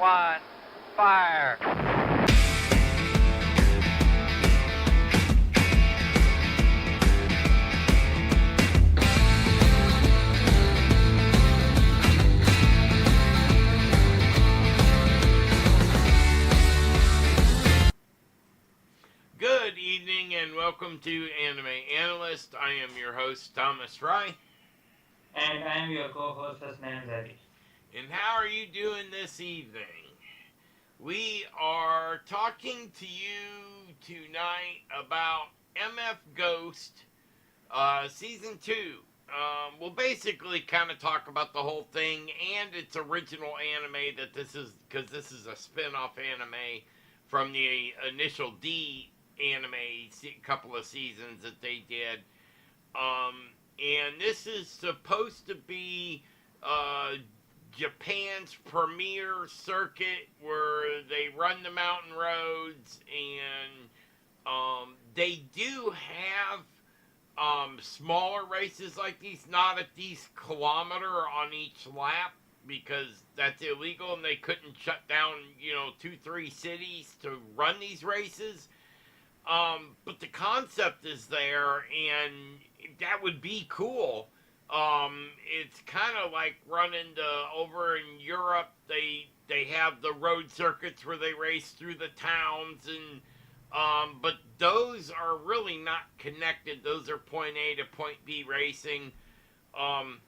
one, fire. Good evening and welcome to Anime Analyst. I am your host, Thomas Fry. And I'm your co-host Hasnan Zadi. And how are you doing this evening? We are talking to you tonight about MF Ghost Season 2. We'll basically kind of talk about the whole thing and its original anime that this is, because this is a spin off anime from the initial D anime couple of seasons that they did. And this is supposed to be uh, Japan's premier circuit where they run the mountain roads, and they do have smaller races like these, not at these kilometer on each lap, because that's illegal and they couldn't shut down, 2, 3 cities to run these races. But the concept is there, and that would be cool. It's kind of like running over in Europe. They have the road circuits where they race through the towns, and but those are really not connected. Those are point A to point B racing. Um,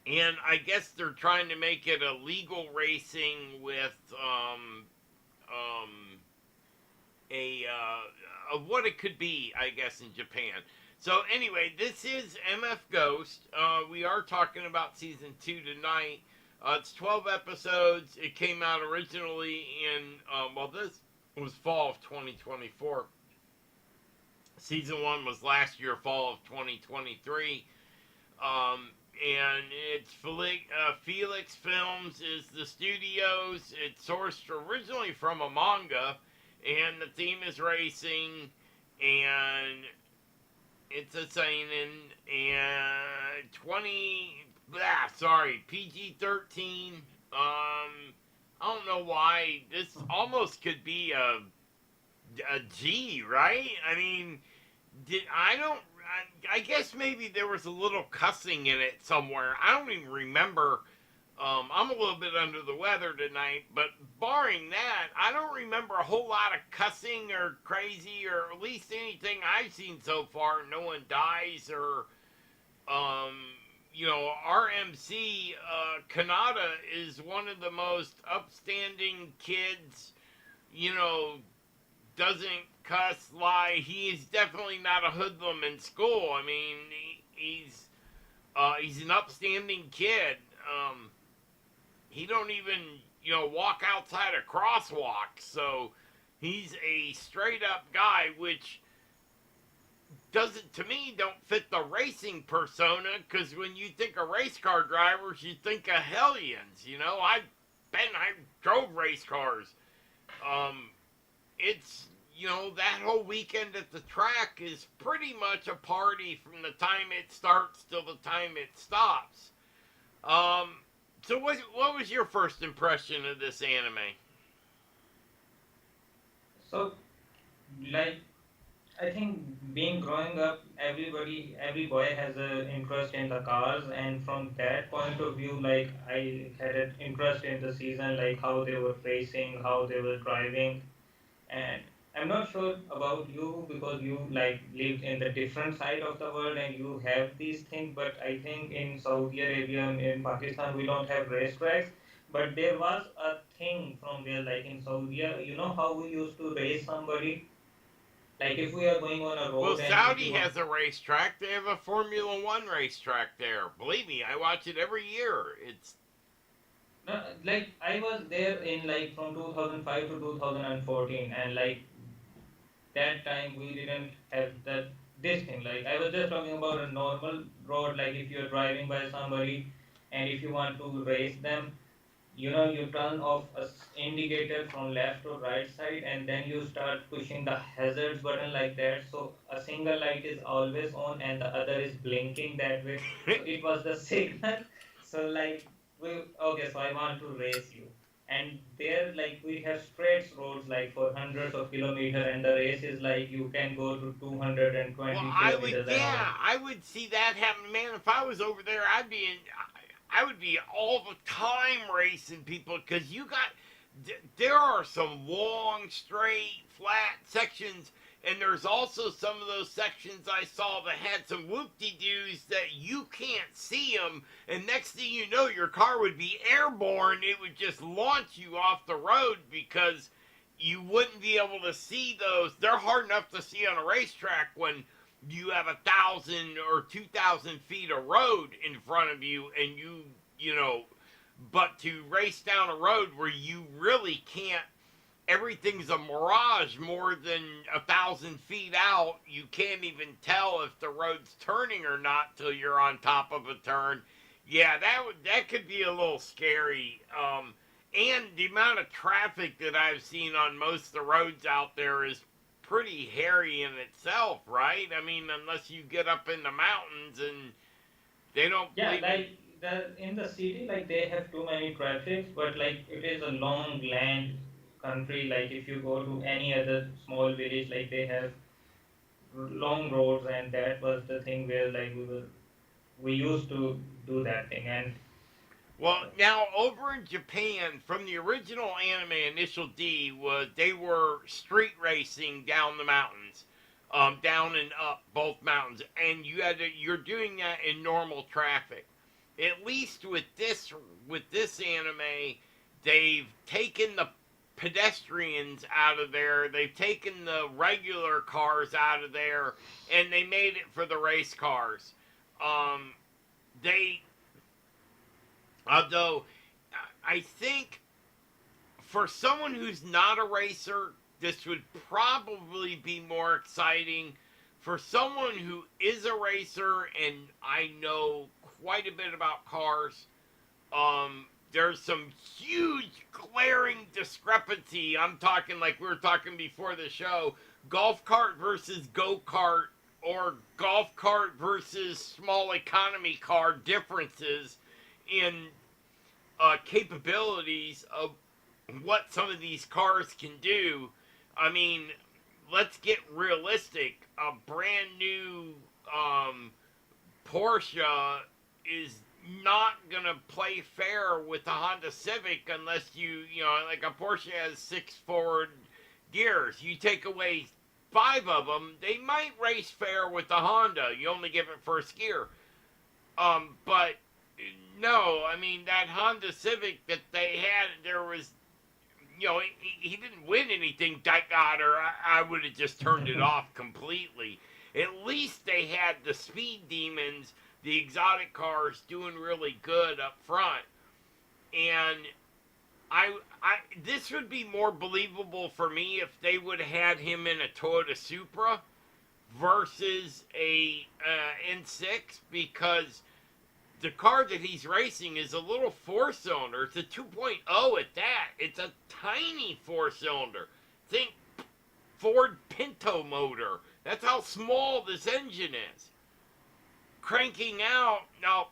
and I guess they're trying to make it a legal racing with um, of what it could be, I guess, in Japan. So anyway, this is MF Ghost. We are talking about season 2 tonight. It's 12 episodes. It came out originally in this was fall of 2024. Season 1 was last year, fall of 2023. And it's Felix Films is the studios. It's sourced originally from a manga, and the theme is racing, and it's a seinen, and PG-13. I don't know why this almost could be a G, right? I mean, I guess maybe there was a little cussing in it somewhere. I don't even remember. I'm a little bit under the weather tonight, but barring that, I don't remember a whole lot of cussing or crazy, or at least anything I've seen so far. No one dies, or um, RMC Kanata is one of the most upstanding kids. You know, doesn't cuss, lie. He is definitely not a hoodlum in school. I mean, he's an upstanding kid. He don't even walk outside a crosswalk. So he's a straight up guy, which doesn't, to me, don't fit the racing persona. Because when you think of race car drivers, you think of hellions. I drove race cars. It's that whole weekend at the track is pretty much a party from the time it starts till the time it stops. Um, so what was your first impression of this anime? So, like, I think being growing up, every boy has an interest in the cars, and from that point of view, like, I had an interest in the season, like how they were racing, how they were driving, and I'm not sure about you because you like lived in the different side of the world and you have these things, but I think in Saudi Arabia and in Pakistan we don't have racetracks, but there was a thing from there, like in Saudi, you know how we used to race somebody, like if we are going on a Well, road and if Saudi you want. has a racetrack. They have a Formula One racetrack there. Believe me, I watch it every year. It's No, like I was there in like from 2005 to 2014, and like that time we didn't have that this thing. Like I was just talking about a normal road, like if you're driving by somebody and if you want to race them, you turn off a indicator from left to right side and then you start pushing the hazards button like that, so a single light is always on and the other is blinking that way, so it was the signal. So like we okay, so I want to race you. and there like we have straight roads like for hundreds of kilometers, and the race is like you can go to Well, 220 I would, kilometers an yeah, hour. I would see that happen, man. If I was over there, I would be all the time racing people because there are some long, straight, flat sections, and there's also some of those sections I saw that had some whoop-de-doos that you can't see them, and next thing you know, your car would be airborne. It would just launch you off the road because you wouldn't be able to see those. They're hard enough to see on a racetrack when you have 1,000 or 2,000 feet of road in front of you, and you know, but to race down a road where you really can't, everything's a mirage more than 1,000 feet out. You can't even tell if the road's turning or not till you're on top of a turn. Yeah, that could be a little scary. And the amount of traffic that I've seen on most of the roads out there is pretty hairy in itself, right? I mean, unless you get up in the mountains and they don't Yeah, believe in. like the in the city, like they have too many traffics, but like it is a long land country. Like if you go to any other small village, like they have long roads, and that was the thing where like we used to do that thing, and Well, now over in Japan, from the original anime, Initial D was they were street racing down the mountains, down and up both mountains, and you're doing that in normal traffic. At least with this anime, they've taken the pedestrians out of there. They've taken the regular cars out of there, and they made it for the race cars. Um, they Although I think for someone who's not a racer, this would probably be more exciting. For someone who is a racer, and I know quite a bit about cars, there's some huge glaring discrepancy. I'm talking like we were talking before the show, golf cart versus go kart, or golf cart versus small economy car differences in capabilities of what some of these cars can do. I mean, let's get realistic. A brand new um, Porsche is not gonna play fair with a Honda Civic unless like a Porsche has 6 forward gears. You take away 5 of them, they might race fair with the Honda. You only give it first gear. But no, I mean that Honda Civic that they had, there was, he didn't win anything, thank God, or I would have just turned it off completely. At least they had the speed demons, the exotic cars doing really good up front, and I this would be more believable for me if they would have had him in a Toyota Supra versus a N6, because the car that he's racing is a little four-cylinder. It's a 2.0 at that. It's a tiny four-cylinder. Think Ford Pinto motor. That's how small this engine is. Cranking out, now,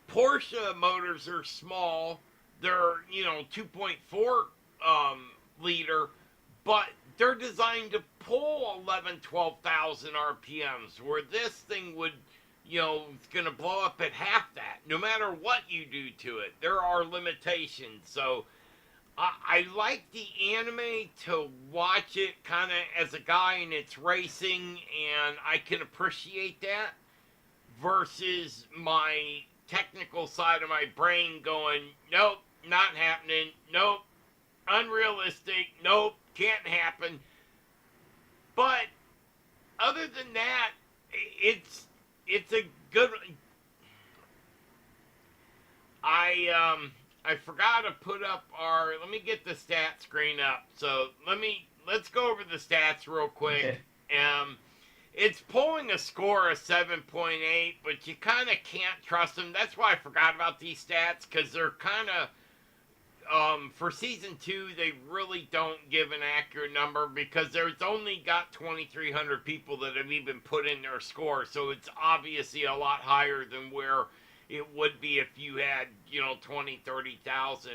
Porsche motors are small. They're, 2.4 liter, but they're designed to pull 11, 12,000 RPMs, where this thing would, it's going to blow up at half that, no matter what you do to it. There are limitations. So I like the anime to watch it kind of as a guy and it's racing, and I can appreciate that, versus my technical side of my brain going, nope, not happening, nope, unrealistic, nope, can't happen. But other than that, it's a good. I forgot to put up our. Let me get the stat screen up. So let's go over the stats real quick. okay. It's pulling a score of 7.8, but you kind of can't trust them. That's why I forgot about these stats, because they're kind of for season 2, they really don't give an accurate number, because there's only got 2,300 people that have even put in their score, so it's obviously a lot higher than where it would be if you had 20, 30,000.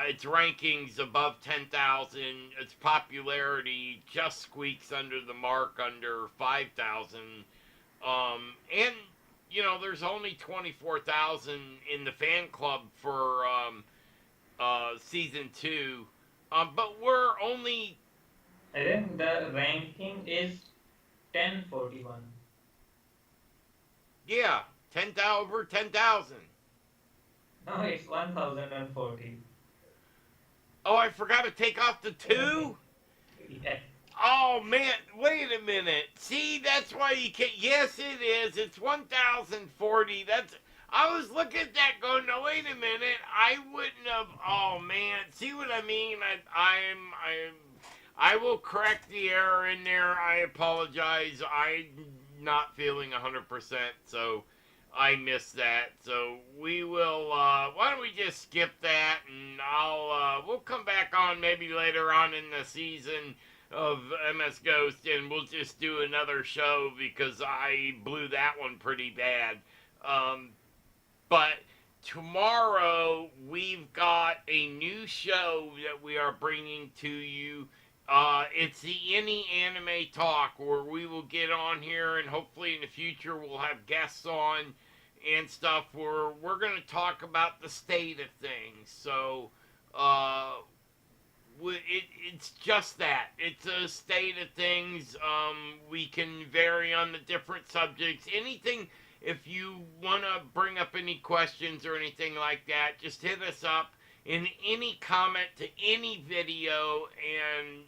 Its rankings above 10,000. Its popularity just squeaks under the mark, under 5,000. And there's only 24,000 in the fan club for season two. But we're only, I think the ranking is 1041. yeah, 10,000 over 10,000. No, it's 1040. Oh, I forgot to take off the two. Yeah. Oh man, wait a minute. See, that's why you can't. Yes, it is. It's 1,040. That's. I was looking at that going, no, wait a minute. I wouldn't have. Oh man, see what I mean? I will correct the error in there. I apologize. I'm not feeling 100%, so I missed that. So we will. Why don't we just skip that, and we'll come back on maybe later on in the season of MS Ghost, and we'll just do another show because I blew that one pretty bad. Um, but tomorrow we've got a new show that we are bringing to you. It's the Any Anime Talk, where we will get on here, and hopefully in the future we'll have guests on and stuff where we're going to talk about the state of things. So, it's just that. It's a state of things. We can vary on the different subjects. Anything, if you want to bring up any questions or anything like that, just hit us up in any comment to any video and,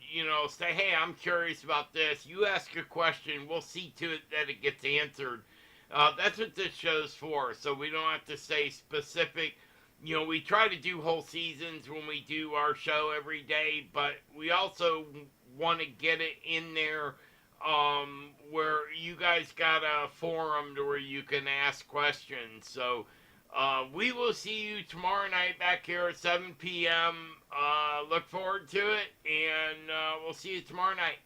say, hey, I'm curious about this. You ask a question, we'll see to it that it gets answered. That's what this show's for, so we don't have to say specific. We try to do whole seasons when we do our show every day, but we also want to get it in there where you guys got a forum to where you can ask questions. So we will see you tomorrow night back here at 7 p.m. Look forward to it, and we'll see you tomorrow night.